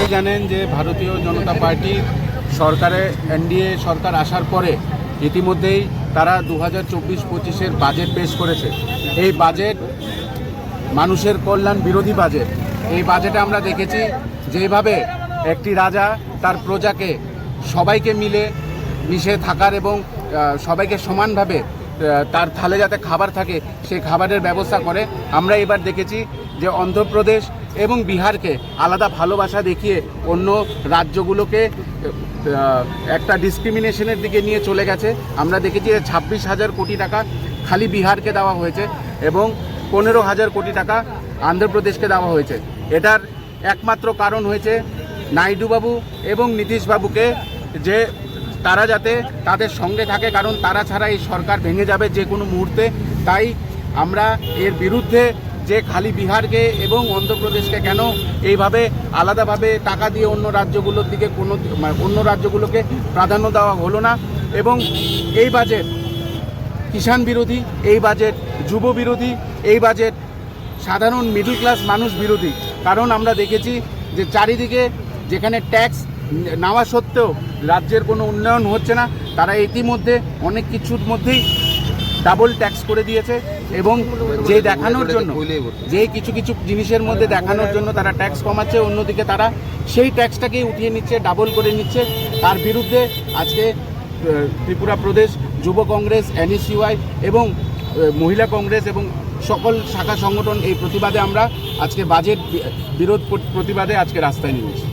সকলেই জানেন যে ভারতীয় জনতা পার্টির সরকারে এনডিএ সরকার আসার পরে ইতিমধ্যেই তারা 2024-25-এর বাজেট পেশ করেছে। এই বাজেট মানুষের কল্যাণ বিরোধী বাজেট। এই বাজেটে আমরা দেখেছি যেভাবে একটি রাজা তার প্রজাকে সবাইকে মিশে থাকার এবং সবাইকে সমানভাবে তার থালে যাতে খাবার থাকে সেই খাবারের ব্যবস্থা করে। আমরা এবার দেখেছি যে অন্ধ্রপ্রদেশ এবং বিহারকে আলাদা ভালোবাসা দেখিয়ে অন্য রাজ্যগুলোকে একটা ডিসক্রিমিনেশনের দিকে নিয়ে চলে গেছে। আমরা দেখেছি যে 26,000 কোটি টাকা খালি বিহারকে দেওয়া হয়েছে এবং 15,000 কোটি টাকা অন্ধ্রপ্রদেশকে দেওয়া হয়েছে। এটার একমাত্র কারণ হয়েছে নাইডুবাবু এবং নীতিশবাবুকে, যে তারা যাতে তাদের সঙ্গে থাকে, কারণ তারা ছাড়া এই সরকার ভেঙে যাবে যে কোনো মুহূর্তে। তাই আমরা এর বিরুদ্ধে যে খালি বিহারকে এবং অন্ধ্রপ্রদেশকে কেন এইভাবে আলাদাভাবে টাকা দিয়ে অন্য রাজ্যগুলোর দিকে অন্য রাজ্যগুলোকে প্রাধান্য দেওয়া হলো না। এবং এই বাজেট কিষাণ বিরোধী, এই বাজেট যুব বিরোধী, এই বাজেট সাধারণ মিডল ক্লাস মানুষ বিরোধী। কারণ আমরা দেখেছি যে চারিদিকে যেখানে ট্যাক্স নেওয়া সত্ত্বেও রাজ্যের কোনো উন্নয়ন হচ্ছে না, তারা ইতিমধ্যে অনেক কিছুর মধ্যেই ডাবল ট্যাক্স করে দিয়েছে এবং যে দেখানোর জন্য যে কিছু কিছু জিনিসের মধ্যে দেখানোর জন্য তারা ট্যাক্স কমাচ্ছে, অন্যদিকে তারা সেই ট্যাক্সটাকেই উঠিয়ে নিচ্ছে, ডাবল করে নিচ্ছে। তার বিরুদ্ধে আজকে ত্রিপুরা প্রদেশ যুব কংগ্রেস, NSUI এবং মহিলা কংগ্রেস এবং সকল শাখা সংগঠন এই প্রতিবাদে আমরা আজকে বাজেট বিরোধ প্রতিবাদে আজকে রাস্তায় নেমেছি।